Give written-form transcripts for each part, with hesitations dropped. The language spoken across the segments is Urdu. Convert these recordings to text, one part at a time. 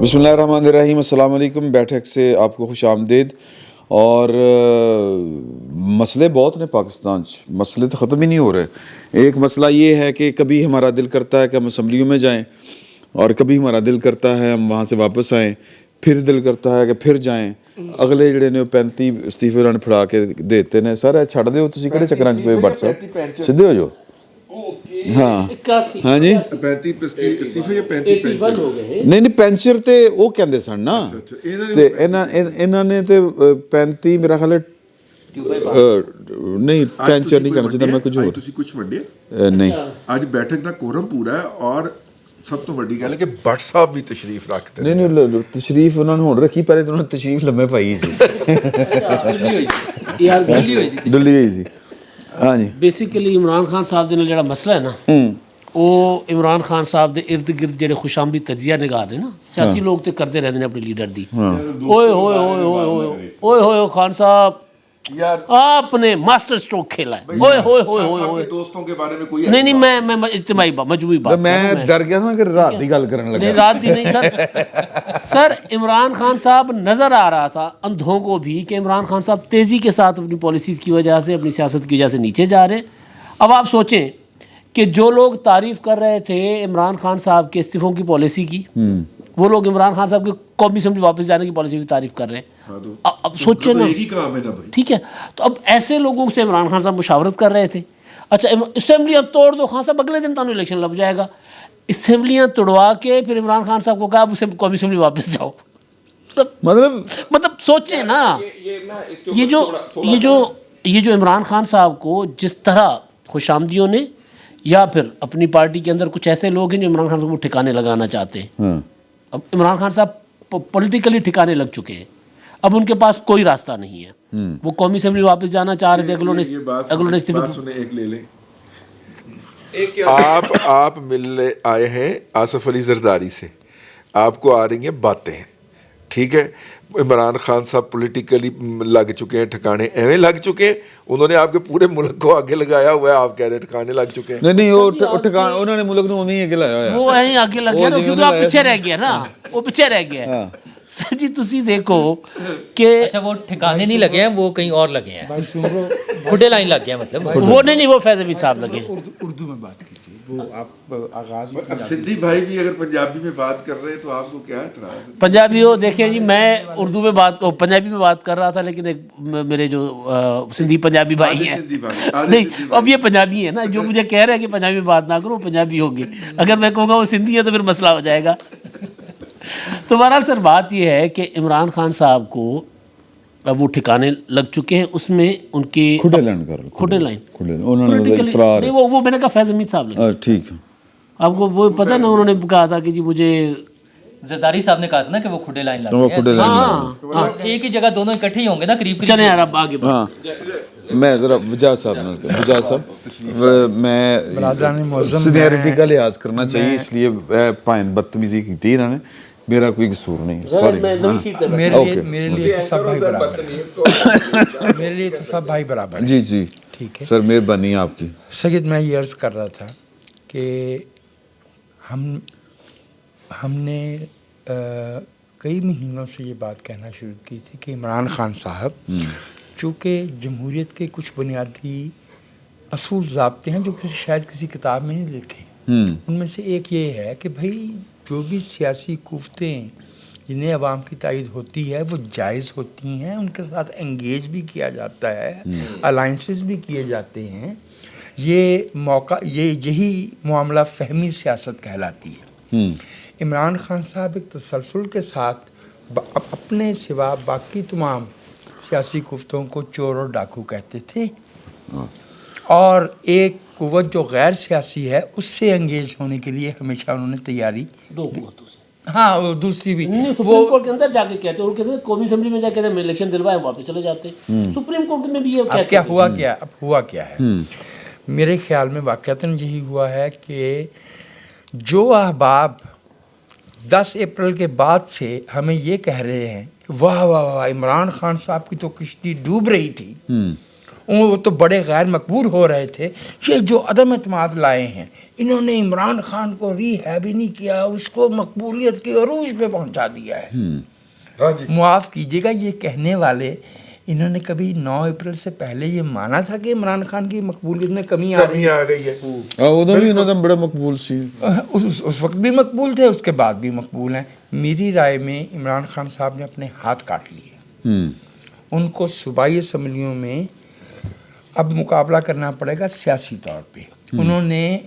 بسم اللہ الرحمن الرحیم، السلام علیکم۔ بیٹھک سے آپ کو خوش آمدید۔ اور مسئلے بہت نے پاکستان مسئلے تو ختم ہی نہیں ہو رہے۔ ایک مسئلہ یہ ہے کہ کبھی ہمارا دل کرتا ہے کہ ہم اسمبلیوں میں جائیں، اور کبھی ہمارا دل کرتا ہے ہم وہاں سے واپس آئیں، پھر دل کرتا ہے کہ پھر جائیں۔ اگلے جڑے نے 35 استعفے انہوں نے پھڑا کے دیتے نے۔ سر چھڑ دیو تسی کہڑے چکراں چ پے بٹ صاحب، سیدھے ہو جو۔ ہاں ہاں جی، 35 استعفے یا 35 نہیں پینچر تے وہ کہندے سن نا، تے انہاں نے تے 35 میرا خیال ہے نہیں پینچر نہیں کرنا چاہیے، میں کچھ ہور ਤੁਸੀਂ ਕੁਝ ਵੱਡੇ نہیں۔ ਅੱਜ ਬੈਠਕ ਦਾ ਕੋਰਮ ਪੂਰਾ ਹੈ ਔਰ ਸਭ ਤੋਂ ਵੱਡੀ ਗੱਲ ਹੈ ਕਿ ਭੱਟ ਸਾਹਿਬ ਵੀ ਤਸ਼ਰੀਫ ਰੱਖਦੇ ਨੇ। نہیں تشریف انہوں نے ہون رکھی، پہلے تو انہوں نے تشریف لمبے پائی سی، دلی ہوئی سی۔ ہاں جی، بیسیکلی عمران خان صاحب دے نال جڑا مسئلہ ہے نا، وہ عمران خان صاحب دے ارد گرد جڑے خوش آمدید تجزیہ نگار نے نا، سیاسی لوگ تے کرتے رہتے ہیں اپنے لیڈر دی، اوئے ہوئے ہوئے ہوئے ہوئے ہوئے خان صاحب آپ نے ماسٹر سٹروک کھیلا ہے، اوئے ہوئے ہوئے ہوئے ہوئے دوستوں کے بارے میں کوئی نہیں میں اجتماعی بات مجموعی بات میں ڈر گیا تھا کہ رات دی گل کرنے لگا۔ نہیں رات دی نہیں سر عمران خان صاحب نظر آ رہا تھا اندھوں کو بھی کہ عمران خان صاحب تیزی کے ساتھ اپنی پالیسیز کی وجہ سے، اپنی سیاست کی وجہ سے نیچے جا رہے ہیں۔ اب آپ سوچیں کہ جو لوگ تعریف کر رہے تھے عمران خان صاحب کے استعفوں کی پالیسی کی، وہ لوگ عمران خان صاحب کی قومی اسمبلی واپس جانے کی پالیسی کی تعریف کر رہے ہیں۔ اب سوچیں نا، ٹھیک ہے، تو اب ایسے لوگوں سے عمران خان صاحب مشاورت کر رہے تھے۔ اچھا اسمبلیاں توڑ دو خان صاحب، اگلے دن تمہیں الیکشن لگ جائے گا۔ اسمبلیاں توڑوا کے پھر عمران خان صاحب کو کہا اب اسے قومی اسمبلی واپس جاؤ۔ مطلب سوچیں نا، یہ جو عمران خان صاحب کو جس طرح خوش آمدیوں نے، یا پھر اپنی پارٹی کے اندر کچھ ایسے لوگ ہیں جو عمران خان صاحب کو ٹھکانے لگانا چاہتے ہیں۔ اب عمران خان صاحب پولیٹیکلی ٹھکانے لگ چکے ہیں، اب ان کے پاس کوئی راستہ نہیں ہے۔ وہ قومی اسمبلی واپس جانا چاہ رہے تھے، اگلوں نے آپ ملنے آئے ہیں آصف علی زرداری سے، آپ کو آ رہی ہیں باتیں، ٹھیک ہے۔ عمران خان صاحب پولیٹیکلی لگ چکے ہیں، ٹھکانے ایویں لگ چکے ہیں، انہوں نے آپ کے پورے ملک کو آگے لگایا ہوا ہے، آپ کہہ رہے ہیں ٹھکانے لگ چکے ہیں۔ نہیں وہ ٹھکانے انہوں نے ملک نو نہیں آگے لایا ہوا، وہ یہیں آگے لگ گیا نا، کیونکہ آپ پیچھے رہ گیا نا، وہ پیچھے رہ گیا۔ سر جی تسی دیکھو کہ اچھا وہ ٹھکانے نہیں لگے ہیں، وہ کہیں اور لگے ہیں، کھڈے لائن لگ گیا، مطلب وہ نہیں وہ فیض حمید صاحب لگے۔ اردو میں بات کیجیے، وہ آپ آغاز اب سندھی بھائی بھی اگر پنجابی میں بات کر رہے ہیں تو آپ کو کیا اعتراض ہے؟ پنجابی ہو دیکھیں جی، میں اردو میں پنجابی میں بات کر رہا تھا، لیکن ایک میرے جو سندھی پنجابی بھائی ہیں، نہیں اب یہ پنجابی ہے نا، جو مجھے کہہ رہے ہیں کہ پنجابی میں بات نہ کرو، وہ پنجابی ہوں گے۔ اگر میں کہوں گا وہ سندھی ہے تو پھر مسئلہ ہو جائے گا۔ تو بہرحال سر بات یہ ہے کہ عمران خان صاحب کو اب وہ ٹھکانے لگ چکے ہیں، اس میں ان کے کھڈے لائن نہیں، وہ میں نے کہا فیض حمید صاحب لگے، ٹھیک ہے۔ آپ کو وہ پتہ نا، انہوں نے کہا تھا کہ جی مجھے زرداری صاحب نے کہا تھا نا کہ وہ کھڈے لائن لگ گئے ہیں، ہاں ایک ہی جگہ دونوں اکٹھے ہی ہوں گے نا قریب۔ چلیں یار اب آگے ہاں میں ذرا وجاز صاحب میں سینئرٹی کا لحاظ کرنا چاہیے، اس لیے پائن بدتمیزی کی تھی انہوں نے، میرا کوئی قصور نہیں، سوری۔ میرے لیے تو سب بھائی برابر ہیں، میرے لیے تو سب بھائی برابر ہیں۔ جی جی ٹھیک ہے سر، مہربانی آپ کی۔ سید میں یہ عرض کر رہا تھا کہ ہم نے کئی مہینوں سے یہ بات کہنا شروع کی تھی کہ عمران خان صاحب چونکہ جمہوریت کے کچھ بنیادی اصول ضابطے ہیں جو شاید کسی کتاب میں نہیں لکھے، ان میں سے ایک یہ ہے کہ بھائی جو بھی سیاسی قوتیں جنہیں عوام کی تائید ہوتی ہے وہ جائز ہوتی ہیں، ان کے ساتھ انگیج بھی کیا جاتا ہے، الائنسز بھی کیے جاتے ہیں، یہ موقع یہی معاملہ فہمی سیاست کہلاتی ہے۔ عمران خان صاحب ایک تسلسل کے ساتھ اپنے سوا باقی تمام سیاسی قوتوں کو چور اور ڈاکو کہتے تھے، اور ایک قوت جو غیر سیاسی ہے اس سے انگیج ہونے کے لیے ہمیشہ انہوں نے تیاری، ہاں دوسری بھی سپریم کورٹ کے اندر جا کے کہتے ہیں، کہتے ہیں قومی اسمبلی میں جا کے میں الیکشن دلوائے واپس چلے جاتے ہیں، سپریم کورٹ میں بھی یہ اب کیا ہوا کیا ہے میرے خیال میں واقعتاً یہی ہوا ہے کہ جو احباب 10 اپریل کے بعد سے ہمیں یہ کہہ رہے ہیں واہ واہ واہ عمران خان صاحب کی تو کشتی ڈوب رہی تھی، وہ تو بڑے غیر مقبول ہو رہے تھے. یہ جو عدم اعتماد لائے ہیں انہوں نے عمران خان کو ریہیب ہی نہیں کیا, اس کو مقبولیت کے عروج پہ پہنچا دیا ہے. معاف کیجیے گا, یہ کہنے والے انہوں نے کبھی 9 اپریل سے پہلے یہ مانا تھا کہ عمران خان کی مقبولیت میں کمی آ گئی ہے؟ ادھر بھی انہوں نے بڑے مقبول سی, اس وقت بھی مقبول تھے, اس کے بعد بھی مقبول ہیں. میری رائے میں عمران خان صاحب نے اپنے ہاتھ کاٹ لیے. ان کو صوبائی اسمبلیوں میں اب مقابلہ کرنا پڑے گا سیاسی طور پہ. انہوں نے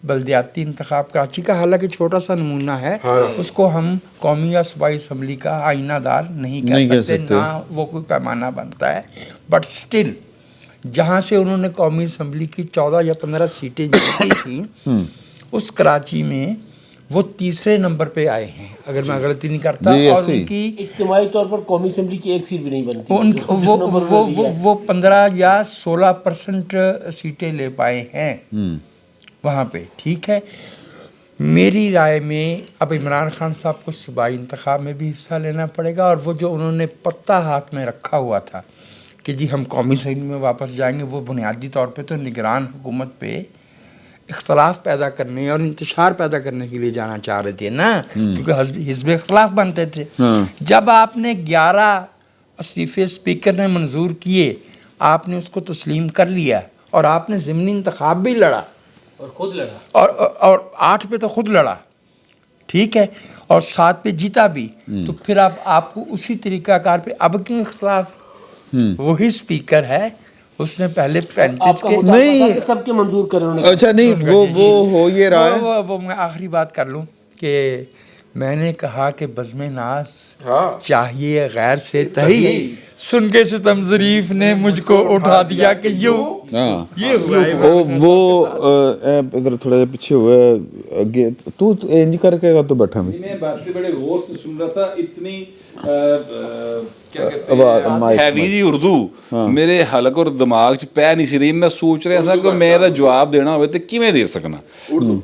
بلدیاتی انتخاب کراچی کا حالانکہ چھوٹا سا نمونہ ہے, اس کو ہم قومی یا صوبائی اسمبلی کا آئینہ دار نہیں کہہ سکتے, نہ وہ کوئی پیمانہ بنتا ہے. بٹ سٹل جہاں سے انہوں نے قومی اسمبلی کی 14 یا 15 سیٹیں جیتی تھیں, اس کراچی میں وہ تیسرے نمبر پہ آئے ہیں اگر میں غلطی نہیں کرتا. اور ان کی اجتماعی طور پر قومی اسمبلی کی ایک سیٹ بھی نہیں بنتی, وہ 15 یا 16% سیٹیں لے پائے ہیں وہاں پہ. ٹھیک ہے, میری رائے میں اب عمران خان صاحب کو صوبائی انتخاب میں بھی حصہ لینا پڑے گا, اور وہ جو انہوں نے پتہ ہاتھ میں رکھا ہوا تھا کہ جی ہم قومی اسمبلی میں واپس جائیں گے, وہ بنیادی طور پہ تو نگران حکومت پہ اختلاف پیدا کرنے اور انتشار پیدا کرنے کے لیے جانا چاہ رہے تھے نا, کیونکہ حزب اختلاف بنتے تھے. جب آپ نے 11 استعفے اسپیکر نے منظور کیے, آپ نے اس کو تسلیم کر لیا, اور آپ نے ضمنی انتخاب بھی لڑا اور خود لڑا, اور 8 پہ تو خود لڑا, ٹھیک ہے, اور 7 پہ جیتا بھی. تو پھر آپ کو اسی طریقہ کار پہ اب کیوں اختلاف؟ وہی اسپیکر ہے, اس نے پہلے 35 کے نہیں سب کے منظور کرے انہوں نے. اچھا نہیں وہ ہو یہ رہا ہے. وہ میں آخری بات کر لوں کہ میں نے کہا کہ بزم ناز چاہیے غیر سے تہی, سن کے ستم ظریف نے مجھ کو اٹھا دیا کہ یوں. یہ وہ ادھر تھوڑا سا پیچھے ہوا ہے, تو انج کر کے تو بیٹھا میں باتیں بڑے غور سے سن رہا تھا. اتنی کیا کہتے ہیں ہیوی جی اردو میرے حلق اور دماغ چ پہ نہیں سی رہی. میں سوچ رہا تھا کہ میں ਇਹਦਾ جواب دینا ہوئے تو کیویں دے سکنا,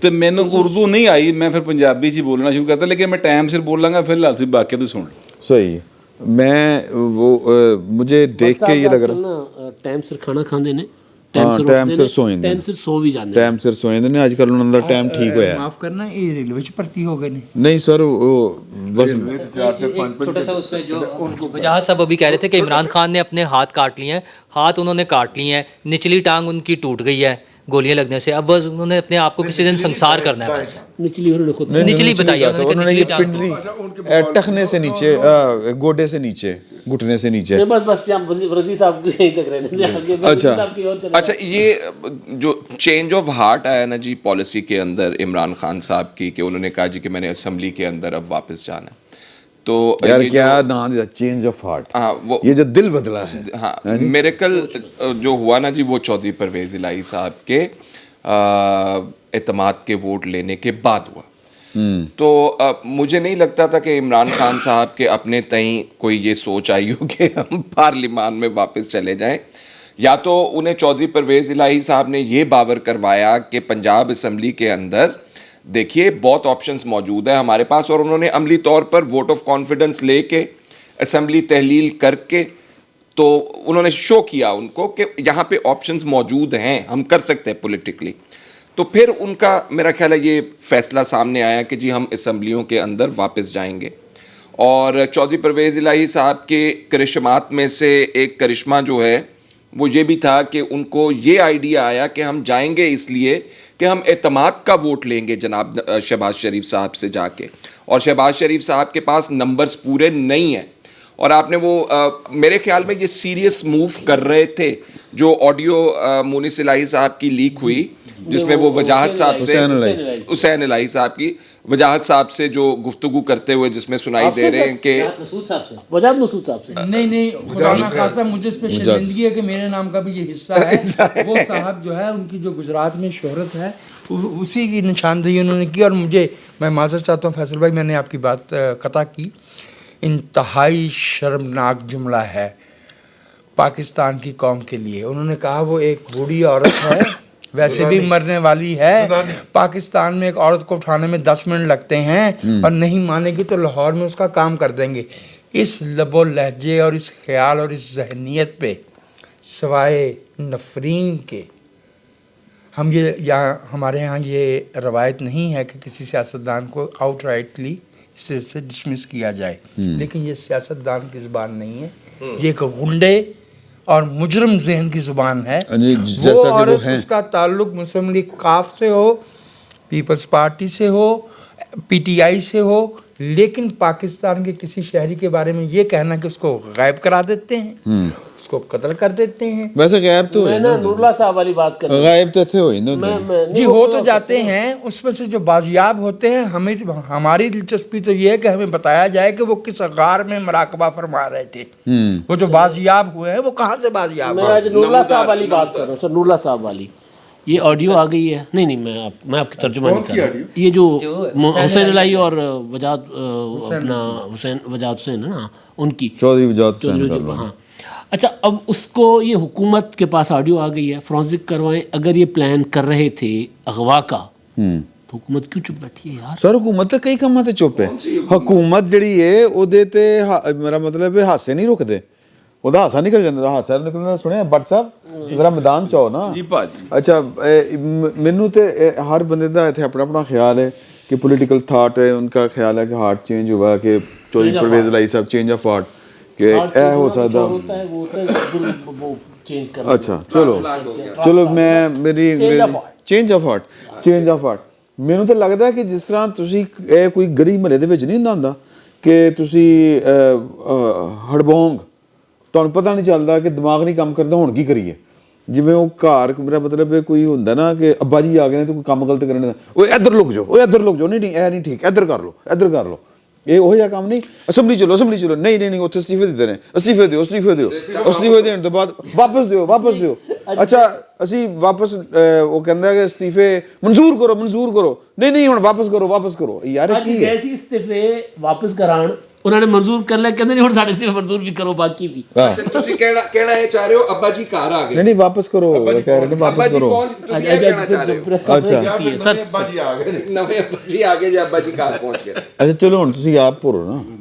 تو مینوں اردو نہیں آئی, میں پھر پنجابی چ بولنا شروع کرتا, لیکن میں ٹائم سر بولاں گا, پھر لال سی باقی تو سن. صحیح, میں وہ مجھے دیکھ کے یہ لگ رہا ٹائم سر کھانا کھاندے نے, ٹائم سر سوئندے, ٹائم سر سو بھی جاندے, ٹائم سر سوئندے نے. اج کل انہاں دا ٹائم ٹھیک ہویا ہے. معاف کرنا, یہ ریلوے چ بھرتی ہو گئے نہیں سر, وہ بس چھوٹا سا اس پہ جو وجاہت صاحب ابھی کہہ رہے تھے کہ عمران خان نے اپنے ہاتھ کاٹ لیے ہیں, ہاتھ انہوں نے کاٹ لیے ہیں, نچلی ٹانگ ان کی ٹوٹ گئی ہے گولیاں لگنے سے, اب بس انہوں نے اپنے آپ کو کسی دن سنسار کرنا ہے. بس نچلی انہوں نے خود نچلی بتائیے, انہوں نے یہ پنڈلی ٹخنے سے نیچے, گوڈے سے نیچے, گھٹنے سے نیچے. بس رضی صاحب یہیں تک رہنے. اچھا, یہ جو چینج آف ہارٹ آیا نا جی پالیسی کے اندر عمران خان صاحب کی, کہ انہوں نے کہا جی کہ میں نے اسمبلی کے اندر اب واپس جانا ہے, تو یار کیا نام دیا, چینج آف ہارٹ, یہ جو دل بدلا ہے. ہاں, میریکل جو ہوا نا جی وہ چودھری پرویز الہی صاحب کے اعتماد کے ووٹ لینے کے بعد ہوا. تو مجھے نہیں لگتا تھا کہ عمران خان صاحب کے اپنے تئیں کوئی یہ سوچ آئی ہو کہ ہم پارلیمان میں واپس چلے جائیں, یا تو انہیں چودھری پرویز الہی صاحب نے یہ باور کروایا کہ پنجاب اسمبلی کے اندر دیکھیے بہت آپشنز موجود ہیں ہمارے پاس, اور انہوں نے عملی طور پر ووٹ آف کانفیڈنس لے کے اسمبلی تحلیل کر کے تو انہوں نے شو کیا ان کو کہ یہاں پہ آپشنز موجود ہیں, ہم کر سکتے ہیں پولیٹیکلی. تو پھر ان کا میرا خیال ہے یہ فیصلہ سامنے آیا کہ جی ہم اسمبلیوں کے اندر واپس جائیں گے. اور چودھری پرویز الہی صاحب کے کرشمات میں سے ایک کرشمہ جو ہے وہ یہ بھی تھا کہ ان کو یہ آئیڈیا آیا کہ ہم جائیں گے اس لیے کہ ہم اعتماد کا ووٹ لیں گے جناب شہباز شریف صاحب سے جا کے, اور شہباز شریف صاحب کے پاس نمبرز پورے نہیں ہیں. اور آپ نے وہ میرے خیال میں یہ سیریس موو کر رہے تھے جو آڈیو مونس الہی صاحب کی لیک ہوئی, جس میں وہ وجاہت صاحب سے, حسین الہی صاحب کی وجاہت صاحب سے جو گفتگو کرتے ہوئے جس میں سنائی دے رہے ہیں کہ وجاہت مسعود صاحب سے, نہیں خدا نہ خاصہ مجھے اس پہ شرمندگی ہے کہ میرے نام کا بھی یہ حصہ ہے. وہ صاحب جو ہے ان کی جو گجرات میں شہرت ہے اسی کی نشاندہی انہوں نے کی. اور میں معذرت چاہتا ہوں فیصل بھائی, میں نے آپ کی بات قطع کی. انتہائی شرمناک جملہ ہے پاکستان کی قوم کے لیے. انہوں نے کہا وہ ایک بوڑھی عورت ہے, ویسے بھی مرنے والی ہے, پاکستان میں ایک عورت کو اٹھانے میں 10 منٹ لگتے ہیں, اور نہیں مانے گی تو لاہور میں اس کا کام کر دیں گے. اس لب و لہجے اور اس خیال اور اس ذہنیت پہ سوائے نفرین کے ہم یہ یہاں ہمارے ہاں یہ روایت نہیں ہے کہ کسی سیاستدان کو آؤٹ رائٹلی اس سے ڈسمس کیا جائے، لیکن یہ سیاستدان کی زبان نہیں ہے، یہ ایک غنڈے اور مجرم ذہن کی زبان ہے۔ وہ عورت اس کا تعلق مسلم لیگ کاف سے ہو، پیپلز پارٹی سے ہو، پی ٹی آئی سے ہو، لیکن پاکستان کے کسی شہری کے بارے میں یہ کہنا کہ اس کو غائب کرا دیتے ہیں، اس کو قتل کر دیتے ہیں، ویسے غائب تو میں نا نور اللہ صاحب والی بات کر غائب تو تھے ہوئی نا جی ہو تو جاتے ہیں، اس میں سے جو بازیاب ہوتے ہیں ہماری دلچسپی تو یہ ہے کہ ہمیں بتایا جائے کہ وہ کس غار میں مراقبہ فرما رہے تھے، وہ جو بازیاب ہوئے ہیں وہ کہاں سے بازیاب میں آج نور اللہ صاحب والی بات کر رہا ہوں سر، نور اللہ صاحب والی یہ آڈیو آ گئی ہے، نہیں میں آپ کی ترجمہ نہیں کر رہا، یہ جو حسین الہی اور وجاد اپنا وجاد حسین ہے نا ان کی چودھری وجاد حسین، ہاں اچھا، اب اس کو یہ حکومت کے پاس آڈیو آ گئی ہے، فرانسک کروائیں، اگر یہ پلان کر رہے تھے اغوا کا تو حکومت کیوں چپ بیٹھی ہے یار؟ سر حکومت تے کئی کاماں تے چپ ہے، حکومت جڑی ہے او دے تے میرا مطلب ہے ہاسے نہیں رکدے، ਉਹਦਾ ਹਾਸਾ ਨਿਕਲ ਜਾਂਦਾ, ਹਾਸਾ ਨਿਕਲਣਾ ਸੁਣਿਆ ਬੱਟ ਸਾਹਿਬ ਜ਼ਰਾ ਮੈਦਾਨ ਚ ਆਓ ਨਾ ਜੀ ਭਾਜੀ। ਅੱਛਾ ਮੈਨੂੰ ਤੇ ਹਰ ਬੰਦੇ ਦਾ ਇੱਥੇ ਆਪਣਾ ਆਪਣਾ ਖਿਆਲ ਹੈ کہ پولیٹیکل تھاٹ ہے ان کا خیال ہے کہ ہارٹ چینج ہوا کہ چودھری پرویز الہی صاحب چینج آف ہارٹ کہ اے ہو سکتا اچھا چلو میں میری چینج آف ہارٹ ਮੈਨੂੰ ਤਾਂ ਲੱਗਦਾ ਕਿ ਜਿਸ ਤਰ੍ਹਾਂ ਤੁਸੀਂ ਇਹ ਕੋਈ ਗਲੀ ਮਹੱਲੇ ਦੇ ਵਿੱਚ ਨਹੀਂ ਹੁੰਦਾ ਕਿ ਤੁਸੀਂ ਹੜਬੋਂਗ ਤੁਹਾਨੂੰ ਪਤਾ ਨਹੀਂ ਚੱਲਦਾ ਕਿ ਦਿਮਾਗ ਨਹੀਂ ਕੰਮ ਕਰਦਾ ਹੁਣ ਕੀ ਕਰੀਏ, ਜਿਵੇਂ ਉਹ ਘਰ ਮੇਰਾ ਮਤਲਬ ਕੋਈ ਹੁੰਦਾ ਨਾ ਕਿ ਅੱਬਾ ਜੀ ਆ ਗਏ ਨੇ ਤੇ ਕੋਈ ਕੰਮ ਗਲਤ ਕਰਨ ਦਾ, ਉਹ ਇੱਧਰ ਲੁਕ ਜਾਓ ਨਹੀਂ ਇਹ ਨਹੀਂ ਠੀਕ, ਇੱਧਰ ਕਰ ਲਓ ਇਹ ਉਹੋ ਜਿਹਾ ਕੰਮ ਨਹੀਂ। ਅਸੈਂਬਲੀ ਚਲੋ ਨਹੀਂ ਉੱਥੇ ਅਸਤੀਫੇ ਦਿੱਤੇ ਨੇ, ਅਸਤੀਫੇ ਦੇਣ ਤੋਂ ਬਾਅਦ ਵਾਪਸ ਦਿਓ ਅੱਛਾ ਅਸੀਂ ਵਾਪਸ ਉਹ ਕਹਿੰਦਾ ਕਿ ਅਸਤੀਫੇ ਮਨਜ਼ੂਰ ਕਰੋ ਨਹੀਂ ਹੁਣ ਵਾਪਸ ਕਰੋ ਯਾਰ ਕੀ ਹੈ ਅਸਤੀਫੇ ਵਾਪਸ ਕਰਾਣ ਉਹਨਾਂ ਨੇ ਮਨਜ਼ੂਰ ਕਰ ਲਿਆ, ਕਹਿੰਦੇ ਨਹੀਂ ਹੁਣ ਸਾਡੇ ਅਸਤੀਫੇ ਮਨਜ਼ੂਰ ਵੀ ਕਰੋ ਬਾਕੀ ਵੀ। ਅੱਛਾ ਤੁਸੀਂ ਕਹਿਣਾ ਇਹ ਚਾਹ ਰਹੇ ਹੋ ਅੱਬਾ ਜੀ ਘਰ ਆ ਗਏ? ਨਹੀਂ ਵਾਪਸ ਕਰੋ ਕਹਿ ਰਹੇ ਨੇ ਵਾਪਸ ਕਰੋ। ਤੁਸੀਂ ਇਹ ਕਹਿਣਾ ਚਾਹ ਰਹੇ ਹੋ? ਅੱਛਾ ਸਰ ਅੱਬਾ ਜੀ ਆ ਗਏ ਨੇ, ਨਵੇਂ ਅੱਬਾ ਜੀ ਆ ਗਏ ਜਾਂ ਅੱਬਾ ਜੀ ਘਰ ਪਹੁੰਚ ਗਏ? ਅੱਛਾ ਚਲੋ ਹੁਣ ਤੁਸੀਂ ਆਪ ਭਰੋ ਨਾ।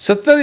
70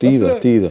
30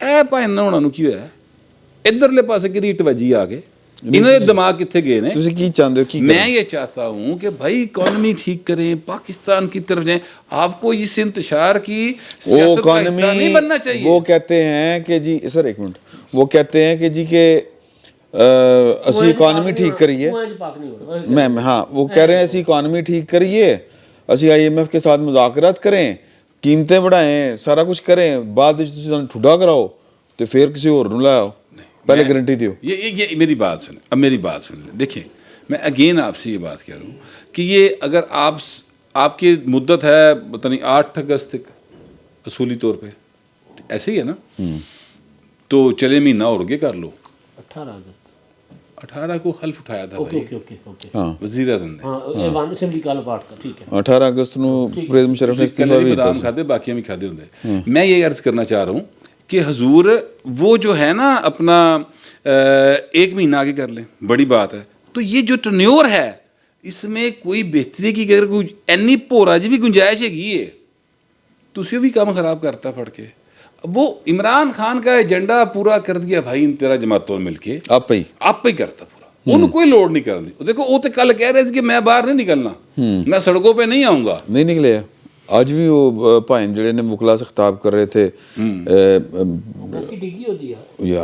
ਇਹ ਭਾਈ ਨਾ ਉਹਨਾਂ ਨੂੰ ਕੀ ਹੋਇਆ, ਇੱਧਰਲੇ ਪਾਸੇ ਕਿਹਦੀ ਇੱਟ ਵੱਜੀ ਆ ਕੇ, انہوں نے دماغ کتنے گئے نے؟ ਤੁਸੀਂ ਕੀ ਚਾਹੁੰਦੇ ਹੋ ਕੀ میں یہ چاہتا ہوں کہ بھائی اکانومی ٹھیک کریں, پاکستان کی طرف جائیں. آپ کو اس انتشار کی وہ سیاست کا حصہ نہیں بننا چاہیے. وہ کہتے ہیں کہ جی سر ایک منٹ, وہ کہتے ہیں کہ جی کہ اسی اکانومی ٹھیک کریے. میں ہاں وہ کہہ رہے ہیں اسی اکانومی ٹھیک کریے, اسی IMF کے ساتھ مذاکرات کریں, قیمتیں بڑھائیں, سارا کچھ کریں, بعد تسی ٹھڈا کراؤ تو پھر کسی اور نوں لاؤ, پہلے گارنٹی دیو. یہ میری بات سنیں, اب میری بات سن لیں. دیکھیں میں اگین آپ سے یہ بات کہہ رہا ہوں کہ یہ اگر آپ کی مدت ہے پتہ نہیں 8 اگست تک اصولی طور پہ ایسے ہی ہے نا, تو چلے مہینہ اور گے کر لو. 18 کو حلف اٹھایا تھا بھائی وزیر اعظم نے, 18 اگست نو پرویز مشرف نے استعفا بھی بادام کھادے, باقی بھی کھادے ہوندے. میں یہ عرض کرنا چاہ رہا ہوں کہ حضور وہ جو ہے نا اپنا 1 مہینہ آگے کر لیں, بڑی بات ہے. تو یہ جو ٹرنیور ہے اس میں کوئی بہتری کی اگر کوئی اینی پورا جی بھی گنجائش ہے کی ہے تو اسی بھی کام خراب کرتا پڑھ کے. وہ عمران خان کا ایجنڈا پورا کر دیا بھائی تیرا جماعتوں مل کے, آپ پہ ہی کرتا پورا, انہوں کوئی لوڑ نہیں کرنی. دیکھو وہ تو کل کہہ رہے تھے کہ میں باہر نہیں نکلنا, میں سڑکوں پہ نہیں آؤں گا. نہیں نکلے. آج بھی وہ بھائن جڑے نے وکلا سے خطاب کر رہے تھے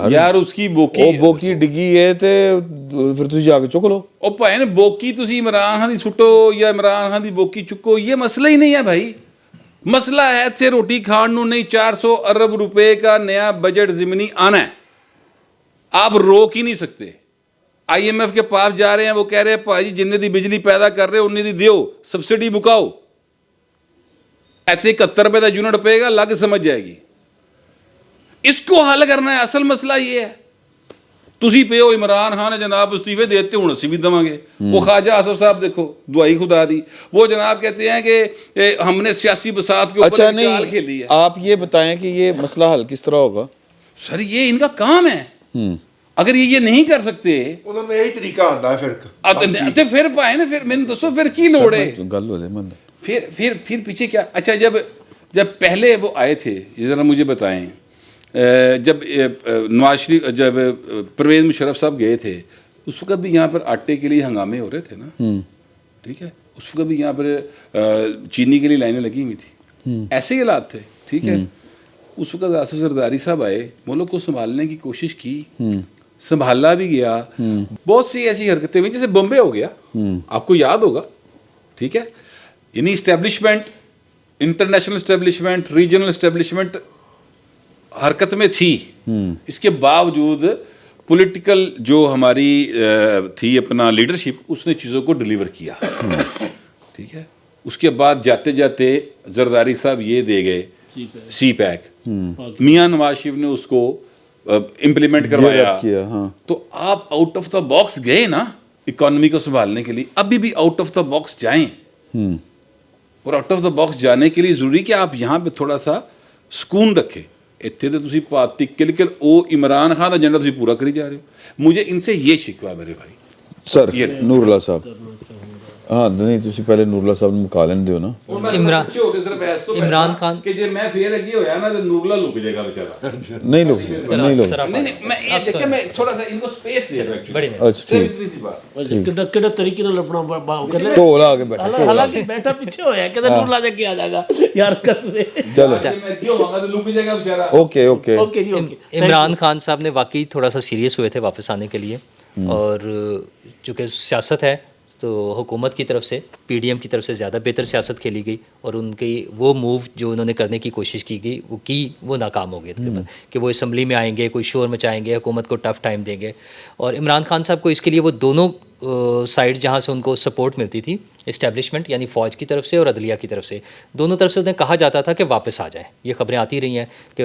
یار اس کی بوکی ڈگی ہے تے پھر تسی جا کے چک لو. او بھائن بوکی تسی عمران خان دی سٹو یا عمران خان دی بوکی چکو, یہ مسئلہ ہی نہیں ہے بھائی. مسئلہ ہے تھے روٹی کھان نو نہیں, 400 ارب روپے کا نیا بجٹ ضمنی آنا ہے, آپ روک ہی نہیں سکتے. IMF کے پاس جا رہے ہیں, وہ کہہ رہے ہیں پاجی جنہیں دی بجلی پیدا کر رہے انہیں دی دیو, سبسڈی بکاؤ. ایتھے 71 روپے دا یونٹ پے گا, لگ سمجھ جائے گی. اس کو حل کرنا ہے. اصل مسئلہ یہ ہے تسی پہ ہو عمران خان جناب استعفے دیتے ہوں اسی بھی دواں گے. وہ خواجہ آصف صاحب دیکھو دعائی خدا دی, وہ جناب کہتے ہیں کہ ہم نے سیاسی بساط کے اوپر چال کھیلی ہے. آپ یہ بتائیں کہ یہ مسئلہ حل کس طرح ہوگا؟ سر یہ ان کا کام ہے. اگر یہ نہیں کر سکتے انہوں نے یہی طریقہ آتا ہے پھر پائے نا, پھر میں نے دوستو پھر کی لوڑ ہے گل ہو جائے. پھر پیچھے کیا. اچھا جب پہلے وہ آئے تھے یہ ذرا مجھے بتائیں, جب نواز شریف جب پرویز مشرف صاحب گئے تھے اس وقت بھی یہاں پر آٹے کے لیے ہنگامے ہو رہے تھے نا, ٹھیک ہے. اس وقت بھی یہاں پر چینی کے لیے لائنیں لگی ہوئی تھیں, ایسے ہی حالات تھے, ٹھیک ہے. اس وقت آصف زرداری صاحب آئے, ملک کو سنبھالنے کی کوشش کی, سنبھالا بھی گیا. بہت سی ایسی حرکتیں ہوئی جیسے بمبے ہو گیا, آپ کو یاد ہوگا, ٹھیک ہے. یعنی establishment, international establishment, regional establishment حرکت میں تھی. اس کے باوجود پولیٹیکل جو ہماری تھی اپنا لیڈرشپ, اس نے چیزوں کو ڈیلیور کیا, ٹھیک ہے. اس کے بعد جاتے جاتے زرداری صاحب یہ دے گئے سی پیک, میاں نواز شریف نے اس کو امپلیمنٹ کروایا. تو آپ آؤٹ آف دا باکس گئے نا اکانومی کو سنبھالنے کے لیے, ابھی بھی آؤٹ آف دا باکس جائیں. اور آؤٹ آف دا باکس جانے کے لیے ضروری کہ آپ یہاں پہ تھوڑا سا سکون رکھیں. اتنے تو تسی پاتی کل او عمران خان کا ایجنڈا تسی پورا کری جا رہے ہو. مجھے ان سے یہ شکوہ میرے بھائی. سر نور اللہ صاحب, ہاں نہیں تسی پہلے نور اللہ صاحب نے مکالن دیو نا. عمران خان کہ جے میں فیل لگی ہویا نا تو نور اللہ لک جائے گا بیچارہ. نہیں لوگ میں یہ دیکھیں میں تھوڑا سا ان کو سپیس دے رہا ہوں. بڑی اچھا اتنی سی بات کڑا طریقے نال اپنا کر لے, ٹول آ کے بیٹھا, حالانکہ بیٹھا پیچھے ہویا کہتا نور لا کے آ جائے گا یار قسم. چلو میں کیوں مانگا تو لک جائے گا بیچارہ. اوکے اوکے اوکے جی اوکے. عمران خان صاحب نے واقعی تھوڑا سا سیریس ہوئے تھے واپس آنے کے لیے, اور چونکہ سیاست ہے تو حکومت کی طرف سے PDM کی طرف سے زیادہ بہتر سیاست کھیلی گئی, اور ان کی وہ موو جو انہوں نے کرنے کی کوشش کی گئی وہ ناکام ہو گئی تقریباً, کہ وہ اسمبلی میں آئیں گے, کوئی شور مچائیں گے, حکومت کو ٹف ٹائم دیں گے. اور عمران خان صاحب کو اس کے لیے وہ دونوں سائڈ جہاں سے ان کو سپورٹ ملتی تھی, اسٹیبلشمنٹ یعنی فوج کی طرف سے اور عدلیہ کی طرف سے, دونوں طرف سے انہیں کہا جاتا تھا کہ واپس آ جائیں. یہ خبریں آتی رہی ہیں کہ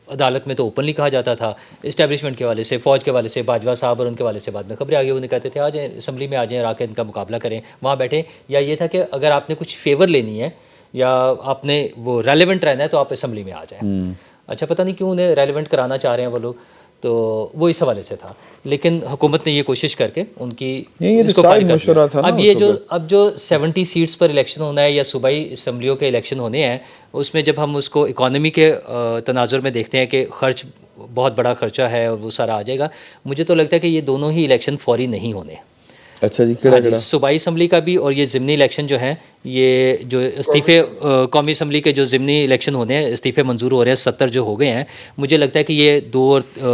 عدالت میں تو اوپنلی کہا جاتا تھا, اسٹیبلشمنٹ کے حوالے سے, فوج کے حوالے سے, باجوہ صاحب اور ان کے حوالے سے بعد میں خبریں آگے انہیں کہتے تھے آ جائیں اسمبلی میں, آ جائیں, آ کے ان کا مقابلہ کریں, وہاں بیٹھیں. یا یہ تھا کہ اگر آپ نے کچھ فیور لینی ہے یا آپ نے وہ ریلیونٹ رہنا ہے تو آپ اسمبلی میں آ جائیں. اچھا پتہ نہیں کیوں انہیں ریلیونٹ کرانا چاہ رہے ہیں وہ لوگ, تو وہ اس حوالے سے تھا. لیکن حکومت نے یہ کوشش کر کے ان کی اس کو فائر کر دیا. اب جو 70 سیٹس پر الیکشن ہونا ہے یا صوبائی اسمبلیوں کے الیکشن ہونے ہیں, اس میں جب ہم اس کو اکانومی کے تناظر میں دیکھتے ہیں کہ خرچ بہت بڑا خرچہ ہے اور وہ سارا آ جائے گا. مجھے تو لگتا ہے کہ یہ دونوں ہی الیکشن فوری نہیں ہونے. اچھا جی, کیڑا کیڑا صوبائی اسمبلی کا بھی اور یہ ضمنی الیکشن جو ہیں, یہ جو استعفے قومی اسمبلی کے جو ضمنی الیکشن ہونے ہیں, استعفے منظور ہو رہے ہیں 70 جو ہو گئے ہیں, مجھے لگتا ہے کہ یہ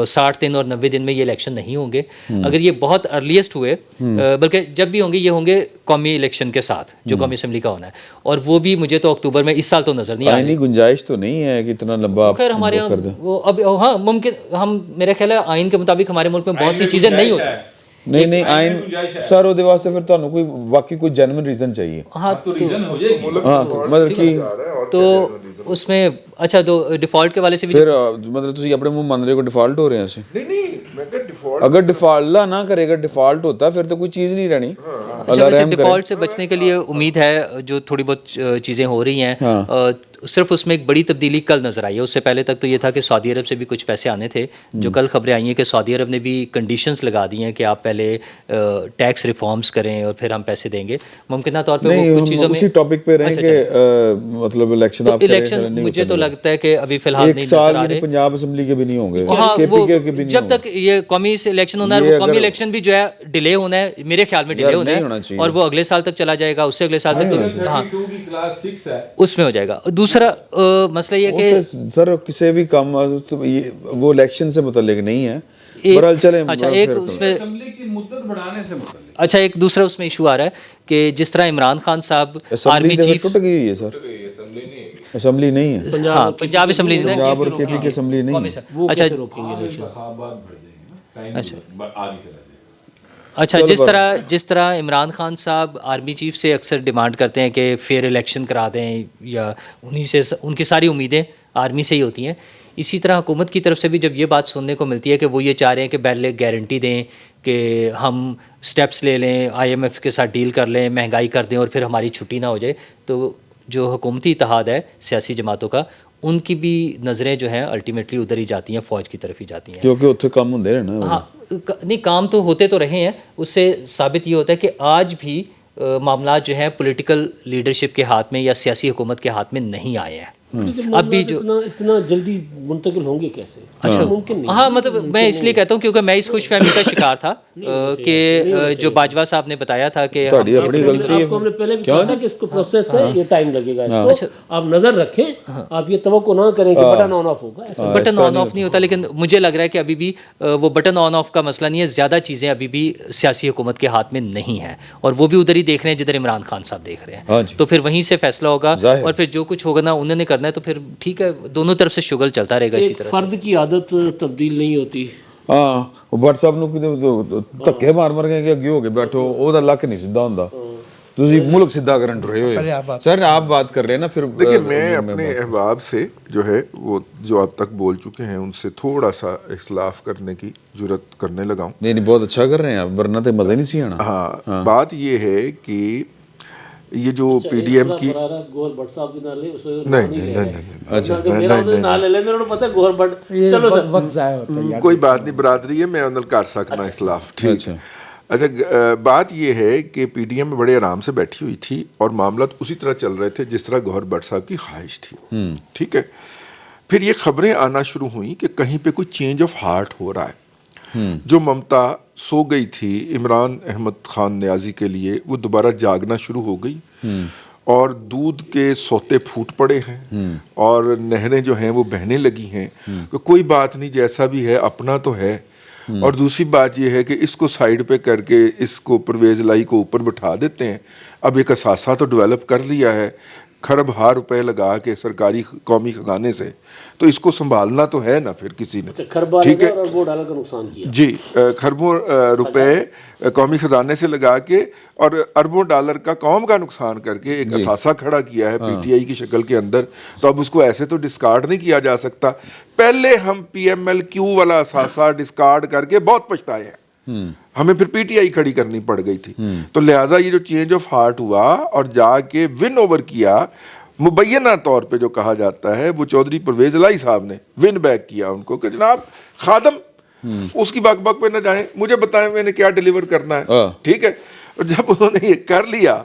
60 دن اور 90 دن میں یہ الیکشن نہیں ہوں گے. اگر یہ بہت ارلیسٹ ہوئے, بلکہ جب بھی ہوں گے یہ ہوں گے قومی الیکشن کے ساتھ جو قومی اسمبلی کا ہونا ہے, اور وہ بھی مجھے تو اکتوبر میں اس سال تو نظر نہیں آ رہی. گنجائش تو نہیں ہے کہ اتنا لمبا خیر ہمارے یہاں وہ اب ہاں ممکن, ہم میرا خیال ہے آئین کے مطابق ہمارے ملک میں بہت سی چیزیں نہیں ہوتی. نہیں آئین سر وہ واسطے پھر تانوں کوئی واقعی کوئی جینوئن ریزن چاہیے. ہاں مطلب کہ تو اس میں اچھا تو ڈیفالٹ کے والے سے بھی پھر مطلب تسی اپنے منہ مان رہے ہو ڈیفالٹ ہو رہے ہیں. نہیں میں کہ ڈیفالٹ اگر ڈیفالٹ اللہ نہ کرے, اگر ڈیفالٹ ہوتا پھر تو کوئی چیز نہیں رہنی. اچھا ویسے ڈیفالٹ سے بچنے کے لیے امید ہے, جو تھوڑی بہت چیزیں ہو رہی ہیں, صرف اس میں ایک بڑی تبدیلی کل نظر آئی ہے. اس سے پہلے تک تو یہ تھا کہ سعودی عرب سے بھی کچھ پیسے آنے تھے, جو کل خبریں آئی ہیں کہ سعودی عرب نے بھی کنڈیشنز لگا دی ہیں کہ آپ پہلے ٹیکس ریفارمز کریں اور پھر ہم پیسے دیں گے. ممکنہ طور پہ وہ کچھ چیزوں میں اسی ٹاپک پہ رہیں کہ مطلب الیکشن آپ الیکشن مجھے تو لگتا ہے کہ ابھی فی الحال نہیں نظر آ رہے. پنجاب اسمبلی کے بھی نہیں ہوں گے, ہاں وہ جب تک یہ قومی الیکشن ہونا ہے, وہ قومی الیکشن بھی جو ہے ڈیلے ہونا ہے, میرے خیال میں ڈیلے ہونا ہے, اور وہ اگلے سال تک چلا جائے گا, اس سے اگلے سال تک تو ہاں اس میں ہو جائے گا. دوسرا مسئلہ یہ کہ سر کسی بھی کام وہ الیکشن سے متعلق نہیں ہے. برحال چلیں, اچھا ایک اس میں اچھا ایک دوسرا اس میں ایشو آ رہا ہے کہ جس طرح عمران خان صاحب آرمی چیف ٹوٹ گئی ہے سر, اسمبلی نہیں ہے, ہاں پنجاب اسمبلی نہیں پنجاب اور کے پی کی اسمبلی نہیں ہے. اچھا جس طرح عمران خان صاحب آرمی چیف سے اکثر ڈیمانڈ کرتے ہیں کہ فیئر الیکشن کرا دیں, یا انہی سے ان کی ساری امیدیں آرمی سے ہی ہوتی ہیں, اسی طرح حکومت کی طرف سے بھی جب یہ بات سننے کو ملتی ہے کہ وہ یہ چاہ رہے ہیں کہ پہلے گارنٹی دیں کہ ہم سٹیپس لے لیں, IMF کے ساتھ ڈیل کر لیں, مہنگائی کر دیں اور پھر ہماری چھٹی نہ ہو جائے, تو جو حکومتی اتحاد ہے سیاسی جماعتوں کا, ان کی بھی نظریں جو ہیں الٹیمیٹلی ادھر ہی جاتی ہیں, فوج کی طرف ہی جاتی ہیں, کیونکہ اتنے کام ہوندے ہیں نا. ہاں نہیں کام تو ہوتے تو رہے ہیں, اس سے ثابت یہ ہوتا ہے کہ آج بھی معاملات جو ہیں پولیٹیکل لیڈرشپ کے ہاتھ میں یا سیاسی حکومت کے ہاتھ میں نہیں آئے ہیں. اب بھی جو اتنا جلدی منتقل ہوں گے کیسے؟ اچھا ممکن نہیں. ہاں مطلب میں اس لیے کہتا ہوں کیونکہ میں اس خوش فہمی کا شکار تھا کہ جو باجوہ صاحب نے بتایا تھا کہ اپنی غلطی ہے, آپ کو ہم نے پہلے بھی کہا تھا کہ اس کو پروسیس ہے, یہ ٹائم لگے گا, اس کو آپ نظر رکھیں, آپ یہ توقع نہ کریں کہ بٹن آن آف ہوگا. بٹن آن آف نہیں ہوتا, لیکن مجھے لگ رہا ہے کہ ابھی بھی وہ بٹن آن آف کا مسئلہ نہیں ہے, زیادہ چیزیں ابھی بھی سیاسی حکومت کے ہاتھ میں نہیں ہیں, اور وہ بھی ادھر ہی دیکھ رہے ہیں جدھر عمران خان صاحب دیکھ رہے ہیں, تو پھر وہیں سے فیصلہ ہوگا, اور پھر جو کچھ ہوگا نا انہوں نے کرنا ہے, تو پھر ٹھیک ہے دونوں طرف سے شغل چلتا رہے گا اسی طرح. فرد کی عادت تبدیل نہیں ہوتی. ہاں بٹ صاحب نو دھکے مار مار کے اگے ہو کے بیٹھو, وہ لک نہیں سیدھا ہوندا, تسی ملک سیدھا کرن رہے ہو. سر آپ بات کر رہے ہیں نا, پھر دیکھیں میں اپنے احباب سے جو ہے وہ جو اب تک بول چکے ہیں ان سے تھوڑا سا اختلاف کرنے کی جرت کرنے لگا ہوں. نہیں بہت اچھا کر رہے ہیں آپ, ورنہ تو مزہ نہیں سی آنا. ہاں بات یہ ہے کہ یہ جو پی ڈی ایم کی گور بٹ صاحب کے نالے اسے کوئی بات نہیں, برادری ہے, میں انل کر سکنا اختلاف, ٹھیک. اچھا بات یہ ہے کہ پی ڈی ایم میں بڑے آرام سے بیٹھی ہوئی تھی اور معاملات اسی طرح چل رہے تھے جس طرح گوہر بٹ صاحب کی خواہش تھی, ٹھیک ہے. پھر یہ خبریں آنا شروع ہوئیں کہ کہیں پہ کوئی چینج آف ہارٹ ہو رہا ہے. جو ممتا سو گئی تھی عمران احمد خان نیازی کے لیے, وہ دوبارہ جاگنا شروع ہو گئی, اور دودھ کے سوتے پھوٹ پڑے ہیں, اور نہریں جو ہیں وہ بہنے لگی ہیں کہ کوئی بات نہیں, جیسا بھی ہے اپنا تو ہے. اور دوسری بات یہ ہے کہ اس کو سائیڈ پہ کر کے اس کو پرویز الہی کو اوپر بٹھا دیتے ہیں. اب ایک اثاثہ تو ڈیولپ کر لیا ہے کھرب ہار روپے لگا کے سرکاری قومی خزانے سے, تو اس کو سنبھالنا تو ہے نا پھر کسی نے, ٹھیک ہے. جی کھربوں روپے قومی خزانے سے لگا کے اور اربوں ڈالر کا قوم کا نقصان کر کے ایک اثاثہ کھڑا کیا ہے پی ٹی آئی کی شکل کے اندر, تو اب اس کو ایسے تو ڈسکارڈ نہیں کیا جا سکتا. پہلے ہم پی ایم ایل کیو والا اثاثہ ڈسکارڈ کر کے بہت پچھتائے ہیں, ہمیں پھر پی ٹی آئی کھڑی کرنی پڑ گئی تھی. تو لہٰذا یہ جو چینج آف ہارٹ ہوا اور جا کے ون اوور کیا, مبینہ طور پہ جو کہا جاتا ہے وہ چودھری پرویز الہی صاحب نے ون بیک کیا ان کو کہ جناب خادم اس کی بک بک پہ نہ جائیں, مجھے بتائیں میں نے کیا ڈیلیور کرنا ہے, ٹھیک ہے. اور جب انہوں نے یہ کر لیا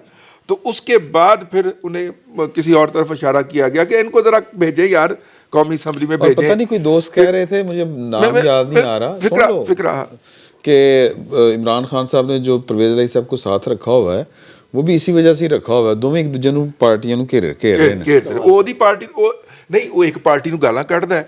تو اس کے بعد پھر انہیں کسی اور طرف اشارہ کیا گیا کہ ان کو ذرا بھیجے یار قومی اسمبلی میں اور پتہ بھیجیں. نہیں کوئی دوست کہہ رہے تھے, مجھے نام یاد نہیں آ رہا, سن لو, فکرہ کہ عمران خان صاحب نے جو پرویز الہی صاحب کو ساتھ رکھا ہوا ہے وہ بھی اسی وجہ سے ہی رکھا ہوا ہے, دونوں ایک دوجے نوں پارٹیاں نوں گھیر رہے ہیں. ਉਹਦੀ ਪਾਰਟੀ ਨਹੀਂ, ਉਹ ਇੱਕ ਪਾਰਟੀ ਨੂੰ ਗਾਲਾਂ ਕੱਢਦਾ ਹੈ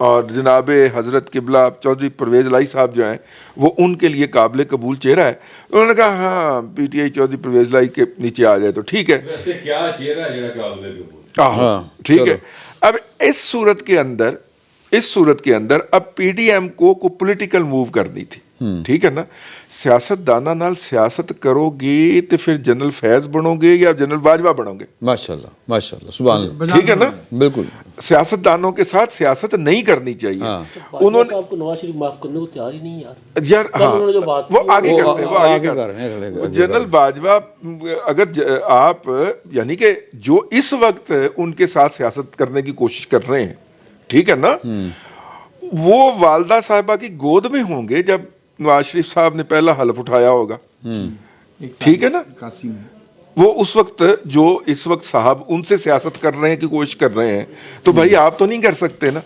اور جناب حضرت قبلہ چودھری پرویز الہی صاحب جو ہیں وہ ان کے لیے قابل قبول چہرہ ہے. انہوں نے کہا ہاں P T I Chaudhry Pervaiz Elahi کے نیچے آ جائے تو ٹھیک ہے. ویسے کیا چہرہ ہے جڑا قابل قبول. ہاں ٹھیک ہے. اب اس صورت کے اندر اب پی ڈی ایم کو پولیٹیکل موو کرنی تھی, ٹھیک ہے نا. سیاست دانا نال سیاست کرو گے تو پھر جنرل فیض بنو گے یا جنرل باجوہ بنو گے. ماشاءاللہ ماشاءاللہ سبحان اللہ, ٹھیک ہے نا. بالکل سیاست دانوں کے ساتھ سیاست نہیں کرنی چاہیے. انہوں نے آپ کو نواز شریف معاف کرنے کو تیار ہی نہیں یار ہاں وہ آگے کرتے ہیں, وہ آگے کرتے ہیں. جنرل باجوہ اگر آپ یعنی کہ جو اس وقت ان کے ساتھ سیاست کرنے کی کوشش کر رہے ہیں, ٹھیک ہے نا, وہ والدہ صاحبہ کی گود میں ہوں گے جب نواز شریف صاحب نے پہلا حلف اٹھایا ہوگا, ٹھیک ہے نا. وہ اس وقت جو اس وقت صاحب ان سے سیاست کر رہے ہیں کی کوشش کر رہے ہیں تو بھائی آپ تو نہیں کر سکتے نا.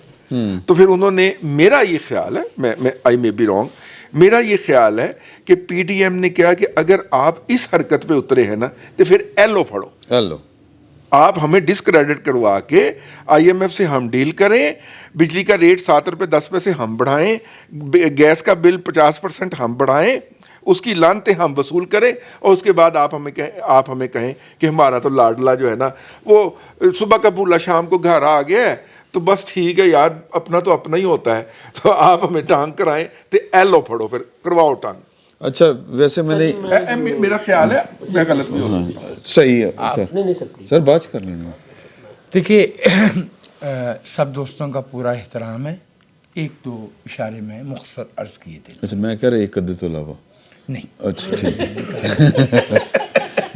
تو پھر انہوں نے, میرا یہ خیال ہے, میں آئی مے بی رانگ, میرا یہ خیال ہے کہ پی ڈی ایم نے کہا کہ اگر آپ اس حرکت پہ اترے ہیں نا تو پھر ایل او پھڑو. ہیلو, آپ ہمیں ڈسکریڈٹ کروا کے آئی ایم ایف سے ہم ڈیل کریں, بجلی کا ریٹ 7 روپے 10 پیسے ہم بڑھائیں, گیس کا بل 50% ہم بڑھائیں, اس کی لانتیں ہم وصول کریں, اور اس کے بعد آپ ہمیں کہیں کہ ہمارا تو لاڈلا جو ہے نا وہ صبح کا بھولا شام کو گھر آ گیا ہے تو بس ٹھیک ہے یار, اپنا تو اپنا ہی ہوتا ہے, تو آپ ہمیں ٹانگ کرائیں تو ایل او پھڑو, پھر کرواؤ ٹانگ. اچھا ویسے میں نے میرا خیال ہے میں غلط بھی ہو سکتا ہوں. صحیح ہے سر, بات کر لینا. دیکھیے سب دوستوں کا پورا احترام ہے, ایک دو اشارے میں مختصر عرض کیے تھے. اچھا میں کہہ رہا ایک قدر تو علاوہ نہیں. اچھا ٹھیک ہے.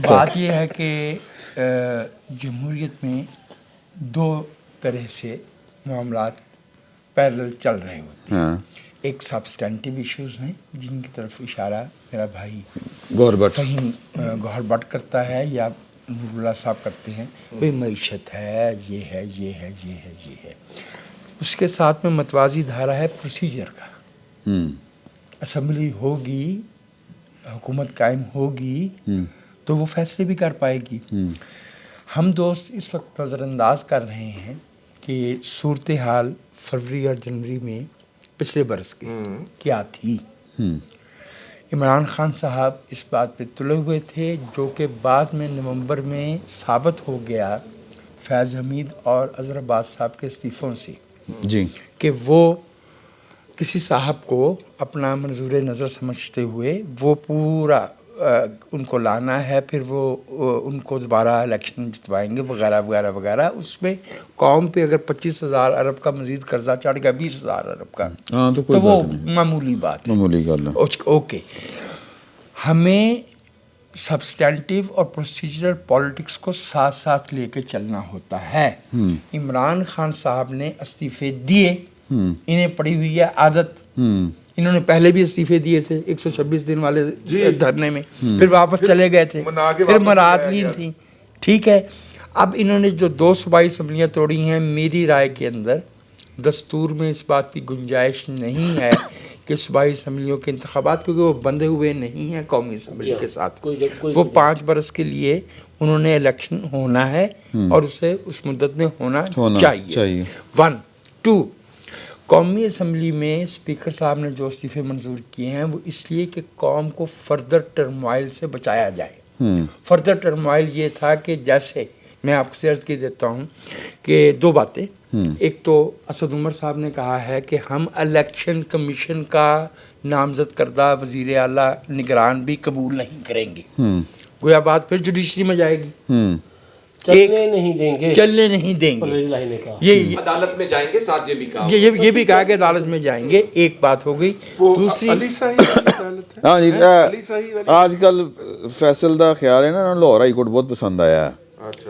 بات یہ ہے کہ جمہوریت میں دو طرح سے معاملات پیرلل چل رہے ہوتے ہیں. ایک سبسٹینٹیو ایشوز ہیں جن کی طرف اشارہ میرا بھائی فہیم گوہر بٹ کرتا ہے یا نور اللہ صاحب کرتے ہیں, بھائی معیشت ہے, یہ ہے, یہ ہے, یہ ہے, یہ ہے. اس کے ساتھ میں متوازی دھارا ہے پروسیجر کا. اسمبلی ہوگی, حکومت قائم ہوگی تو وہ فیصلے بھی کر پائے گی. ہم دوست اس وقت نظر انداز کر رہے ہیں کہ صورتحال فروری اور جنوری میں پچھلے برس کے کیا تھی. عمران خان صاحب اس بات پہ تلے ہوئے تھے جو کہ بعد میں نومبر میں ثابت ہو گیا فیض حمید اور اظہر عباس صاحب کے استعفوں سے, جی, کہ وہ کسی صاحب کو اپنا منظور نظر سمجھتے ہوئے وہ پورا ان کو لانا ہے, پھر وہ ان کو دوبارہ الیکشن جتوائیں گے وغیرہ وغیرہ وغیرہ. اس میں قوم پہ اگر 25,000 ارب کا مزید قرضہ چڑھ گیا 20,000 ارب کا تو وہ معمولی بات ہے, معمولی گل ہے. اوکے, ہمیں سبسٹینٹیو اور پروسیجرل پالیٹکس کو ساتھ ساتھ لے کے چلنا ہوتا ہے. عمران خان صاحب نے استعفے دیے, انہیں پڑی ہوئی ہے عادت, انہوں نے پہلے بھی استعفے دیے تھے 126 دن والے دھرنے میں, پھر واپس چلے گئے تھے, پھر مراعاتلین تھیں, ٹھیک ہے. اب انہوں نے جو 2 صوبائی اسمبلیاں توڑی ہیں, میری رائے کے اندر دستور میں اس بات کی گنجائش نہیں ہے کہ صوبائی اسمبلیوں کے انتخابات, کیونکہ وہ بندھے ہوئے نہیں ہیں قومی اسمبلی کے ساتھ, وہ 5 برس کے لیے انہوں نے الیکشن ہونا ہے اور اسے اس مدت میں ہونا چاہیے. 1 2 قومی اسمبلی میں اسپیکر صاحب نے جو استعفے منظور کیے ہیں وہ اس لیے کہ قوم کو فردر ٹرموائل سے بچایا جائے. فردر ٹرموائل یہ تھا کہ جیسے میں آپ سے عرض کی دیتا ہوں کہ 2 باتیں. ایک تو اسد عمر صاحب نے کہا ہے کہ ہم الیکشن کمیشن کا نامزد کردہ وزیر اعلیٰ نگران بھی قبول نہیں کریں گے, گویا بات پھر جوڈیشری میں جائے گی, چلنے نہیں دیں گے, یہ عدالت میں جائیں گے. ساتھ یہ بھی کہا کہ عدالت میں جائیں گے. ایک بات ہو گئی. دوسری ہاں جی, آج کل فیصل دا خیال ہے نا لاہور ہائی کورٹ بہت پسند آیا ہے,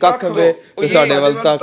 ਕੱਖ ਵੇ ਤੇ ਸਾਡੇ ਵੱਲ ਤੱਕ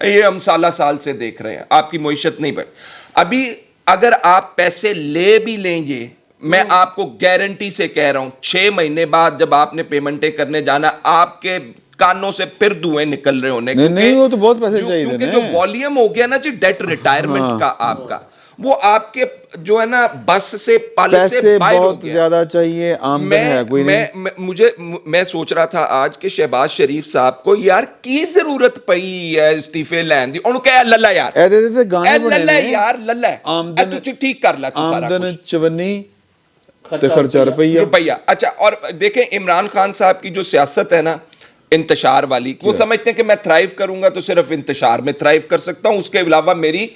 یہ ہم سالہ سال سے دیکھ رہے ہیں, آپ کی معیشت نہیں بڑھ. ابھی اگر آپ پیسے لے بھی لیں گے, میں آپ کو گارنٹی سے کہہ رہا ہوں 6 مہینے بعد جب آپ نے پیمنٹیں کرنے جانا, آپ کے کانوں سے پھر دھوئیں نکل رہے ہونے. نہیں, وہ تو بہت پیسے چاہیے, کیونکہ جو والیوم ہو گیا نا جی ڈیٹ ریٹائرمنٹ کا آپ کا, وہ آپ کے جو ہے نا بس سے پل سے باہر ہو گیا. بہت زیادہ چاہیے, آمدن ہے کوئی نہیں. میں سوچ رہا تھا آج کہ شہباز شریف صاحب کو یار کی ضرورت پئی ہے استعفے لین دی, انہوں کہا للا یار گانے بنے للا یار للا تو ٹھیک کر لا تو سارا آمدن کچھ 54 خرچہ روپیہ. اچھا, اور دیکھیں عمران خان صاحب کی جو سیاست ہے نا انتشار والی, وہ سمجھتے ہیں کہ میں تھرائیو کروں گا تو صرف انتشار میں تھرائیو کر سکتا ہوں, اس کے علاوہ میری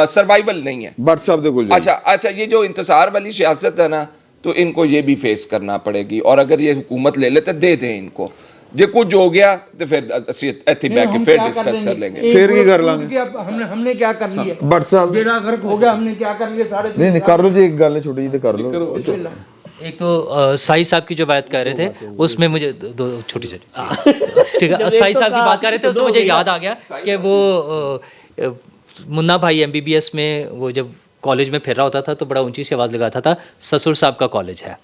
سروائیول نہیں ہے. بٹ صاحب دیکھو اچھا یہ جو انتصار والی سیاست ہے نا, تو ان کو یہ بھی فیس کرنا پڑے گی, اور اگر یہ حکومت لے لیتے دے دیں ان کو, جو کچھ ہو گیا تو پھر ایتھی بیٹھ کے پھر ڈسکس کر لیں گے. پھر کی کر لیں گے, ہم نے کیا کر لیا, بٹ صاحب بیڑا غرق ہو گیا, ہم نے کیا کر لیا. نہیں کر لو جی, ایک گل ہے چھوٹی جی, کر لو. ایک تو سائی صاحب کی جو بات کر رہے تھے اس میں مجھے دو چھوٹی چھوٹی ٹھیک ہے, سائی صاحب کی بات کر رہے تھے اس میں مجھے یاد آ گیا کہ وہ منا بھائی MBBS میں وہ جب کالج میں پھر رہا ہوتا تھا تو بڑا اونچی سی آواز لگاتا تھا سسر صاحب کا کالج ہے.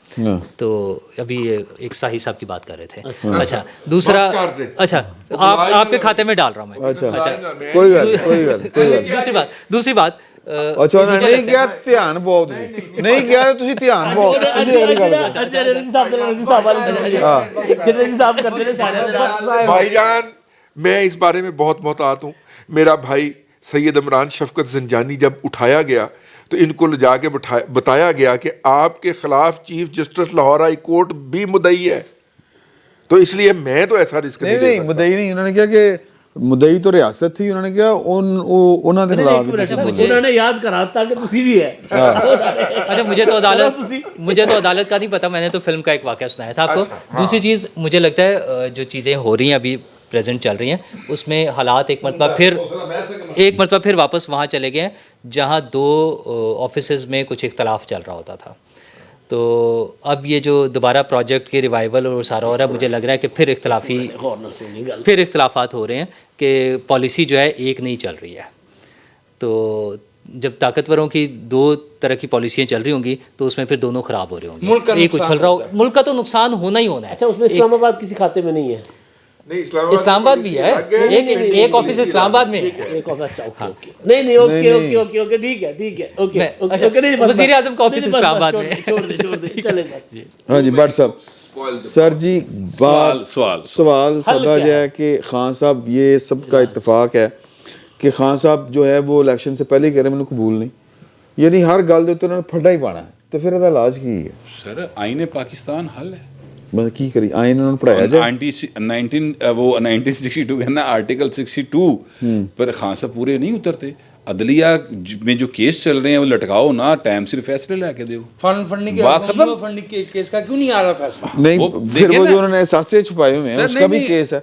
تو ابھی ایک ساہی صاحب کی بات کر رہے تھے. اچھا دوسرا, اچھا آپ کے کھاتے میں ڈال رہا ہوں میں. اچھا کوئی گل. دوسری بات اچھا نہیں کیا دھیان پاؤ, نہیں کیا تسی دھیان پاؤ, تسی اگلی گل بھائی جان میں اس بارے میں بہت محتاط ہوں. میرا بھائی سید عمران شفقت زنجانی جب اٹھایا گیا تو ان کو لے جا کے بتایا گیا کہ آپ کے خلاف chief justice Lahore high court بھی مدعی ہے, تو اس لیے میں تو ایسا رسک نہیں نہیں مدعی نہیں, انہوں نے کیا کہ مدعی تو ریاست تھی, انہوں نے کیا انہوں نے خلاف انہوں نے یاد کرا تھا کہ تسی بھی ہے. اچھا مجھے تو عدالت کا نہیں پتا, میں نے تو فلم کا ایک واقعہ سنایا تھا آپ کو. دوسری چیز مجھے لگتا ہے جو چیزیں ہو رہی ہیں ابھی پریزنٹ چل رہی ہیں اس میں حالات ایک مرتبہ پھر واپس وہاں چلے گئے ہیں جہاں 2 آفیسز میں کچھ اختلاف چل رہا ہوتا تھا. تو اب یہ جو دوبارہ پروجیکٹ کے ریوائول اور سارا ہو رہا ہے, مجھے لگ رہا ہے کہ پھر اختلافات ہو رہے ہیں کہ پالیسی جو ہے ایک نہیں چل رہی ہے. تو جب طاقتوروں کی 2 طرح کی پالیسیاں چل رہی ہوں گی تو اس میں پھر دونوں خراب ہو رہے ہوں گے, ایک اچھل رہا ہو, ملک کا تو نقصان ہونا ہی ہونا ہے. اچھا اس میں اسلام آباد کسی کھاتے میں نہیں ہے؟ اسلام آباد بھی ہے, ایک آفس اسلام آباد میں ہے. نہیں اوکے ٹھیک ہے, وزیر اعظم کا آفس اسلام آباد میں ہے. ہاں جی بٹ صاحب. سر جی سوال سدا ہے کہ خان صاحب یہ سب کا اتفاق ہے کہ خان صاحب جو ہے وہ الیکشن سے پہلے ہی کہہ رہے ہیں قبول نہیں, یعنی ہر گل دے انہوں نے پھڈا ہی پانا ہے, تو پھر علاج کی ہے سر؟ آئین پاکستان حل ہے, مطلب کی کری آئین انہوں نے پڑھایا جائے. 1962 ہے نا آرٹیکل 62 پر خان صاحب پورے نہیں اترتے. عدلیہ میں جو کیس چل رہے ہیں وہ لٹکاؤ نا, ٹائم سے فیصلے لا کے دیو. بات ختم. فنڈنگ کے کیس کا کیوں نہیں آ رہا فیصلہ؟ نہیں پھر وہ جو انہوں نے احساسے چھپائے ہوئے ہیں اس کا بھی کیس ہے.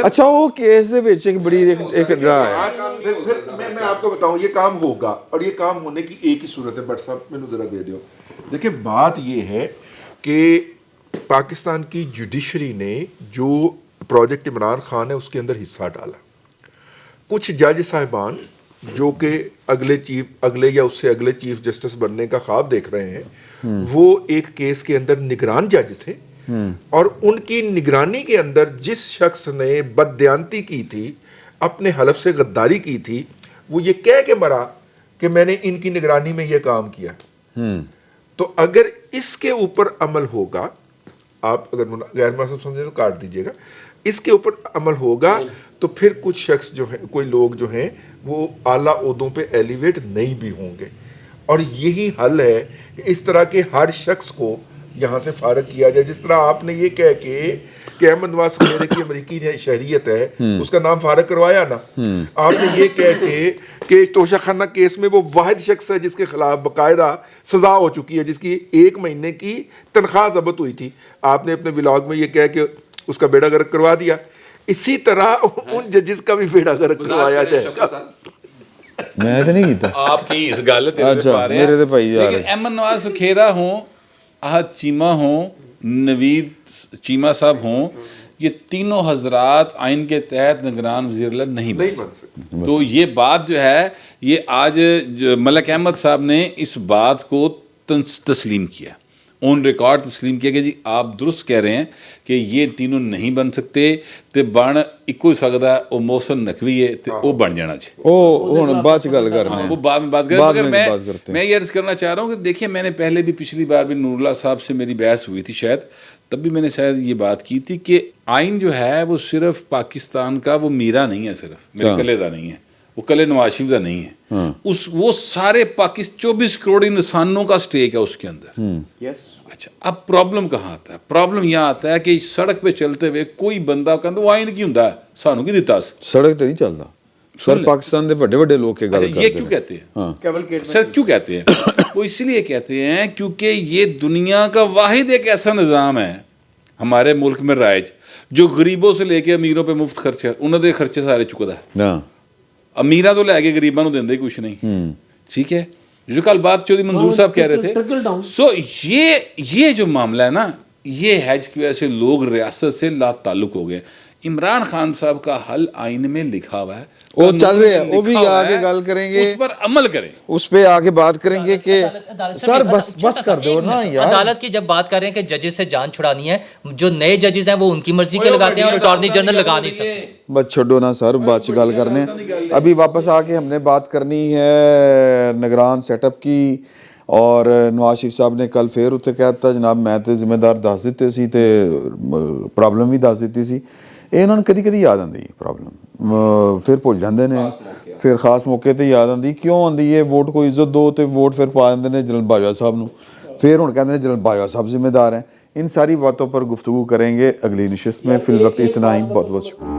اچھا وہ کیس دے وچ ایک بڑی ایک ڈرا ہے. میں آپ کو بتاؤں یہ کام ہوگا, اور یہ کام ہونے کی ایک ہی صورت ہے. بٹ صاحب مینوں ذرا دے دیو. دیکھیں بات یہ ہے کہ پاکستان کی جوڈیشری نے جو پروجیکٹ عمران خان ہے اس کے اندر حصہ ڈالا. کچھ جج صاحبان جو کہ اگلے یا اس سے اگلے چیف جسٹس بننے کا خواب دیکھ رہے ہیں, وہ ایک کیس کے اندر نگران جج تھے, اور ان کی نگرانی کے اندر جس شخص نے بددیانتی کی تھی, اپنے حلف سے غداری کی تھی, وہ یہ کہہ کے مرا کہ میں نے ان کی نگرانی میں یہ کام کیا. تو اگر اس کے اوپر عمل ہوگا, آپ اگر غیر مناسب سمجھیں تو کاٹ دیجیے گا, اس کے اوپر عمل ہوگا تو پھر کچھ شخص جو ہیں, کوئی لوگ جو ہیں وہ اعلیٰ عہدوں پہ ایلیویٹ نہیں بھی ہوں گے. اور یہی حل ہے کہ اس طرح کے ہر شخص کو یہاں سے فارغ کیا جائے. جس طرح آپ نے یہ کہہ کے کہ احمد نواز خیرے کی امریکی شہریت ہے, اس کا نام فارغ کروایا نا, آپ نے یہ کہہ کے کہ توشہ خانہ کیس میں وہ واحد شخص ہے جس کے خلاف باقاعدہ سزا ہو چکی ہے, جس کی 1 مہینے کی تنخواہ ضبط ہوئی تھی, آپ نے اپنے ولاگ میں یہ کہہ کہ اس کا بیڑا غرق کروا دیا. اسی طرح ان ججز کا بھی بیڑا غرق کروایا جائے گا. میں تو نہیں کیتا آپ کی اس گل میرے تے بھائی یار, لیکن احمد نواز کھیرا ہوں, احد چیمہ ہوں, نوید چیمہ صاحب ہوں, یہ تینوں حضرات آئین کے تحت نگران وزیر اعلیٰ نہیں بن سکتے. تو یہ بات جو ہے یہ آج ملک احمد صاحب نے اس بات کو تسلیم کیا, آن ریکارڈ تسلیم کیا کہ جی آپ درست کہہ رہے ہیں کہ یہ تینوں نہیں بن سکتے تے بن ایکو ہی سکتا ہے, وہ محسن نقوی ہے تے وہ بن جانا چاہیے. وہ بعد چ گل کرنا ہے, وہ بعد میں بات کریں. بعد مگر میں بات کرتے ہیں. میں یہ عرض کرنا چاہ رہا ہوں کہ دیکھیں میں نے پہلے بھی پچھلی بار بھی نور اللہ صاحب سے میری بحث ہوئی تھی شاید, تب بھی میں نے شاید یہ بات کی تھی کہ آئین جو ہے وہ صرف پاکستان کا وہ میرا نہیں ہے, صرف میرے کلے دا نہیں ہے, وہ کلے نواز شریف کا نہیں ہے, وہ سارے 24 کروڑ انسانوں کا سٹیک ہے اس کے اندر. اچھا اب پرابلم کہاں آتا ہے؟ پرابلم یہاں آتا ہے کہ سڑک پہ چلتے ہوئے کوئی بندہ کہتا وہ آئین کی ہوں سانو کی دیتا سڑک تے نہیں چلتا سر, پاکستان دے بڑے بڑے لوگ کے گل یہ کیوں کہتے ہیں سر, کیوں کہتے ہیں وہ اس لیے کہتے ہیں کیونکہ یہ دنیا کا واحد ایک ایسا نظام ہے ہمارے ملک میں رائج جو غریبوں سے لے کے امیروں پہ مفت خرچے, انہوں نے خرچے سارے چکتا ہے, امیراں تو لے کے غریباں نو دیندے کچھ نہیں. ٹھیک ہے, جو کل بات چودھری منظور صاحب کہہ رہے تھے, سو یہ جو معاملہ ہے نا یہ ہے جس کی وجہ سے لوگ ریاست سے لا تعلق ہو گئے. عمران خان صاحب کا حل آئین میں لکھا ہوا ہے, وہ چل رہے ہیں, وہ بھی آگے گل کریں گے, اس پر عمل کریں, اس پہ آگے بات کریں گے کہ سر بس کر دو نا یار. عدالت کی جب بات کر رہے ہیں کہ ججز سے جان چھڑانی ہے, جو نئے ججز ہیں وہ ان کی مرضی کے لگاتے ہیں اور اٹارنی جنرل لگا نہیں سکتے. بس چھوڑو نا سر, بات گل کرنے. ابھی واپس آ کے ہم نے بات کرنی ہے نگران سیٹ اپ کی, اور نواز شریف صاحب نے کل پھر اتنے کہہ دتا جناب میں تے ذمہ دار دس دیتے سی تے پرابلم بھی دس دیتی سی. یہ انہوں نے کدی کدی یاد آتی پرابلم, پھر بھول جاندے نے, پھر خاص موقع تے یاد آتی. کیوں آتی ہے ووٹ کو عزت دو تے ووٹ پھر پا دیں جنرل باجوہ صاحب نو, پھر ہوں کہتے ہیں جنرل باجوہ صاحب ذمہ دار ہیں. ان ساری باتوں پر گفتگو کریں گے اگلی نشست میں. فی الوقت اتنا ہی, بہت بہت شکریہ.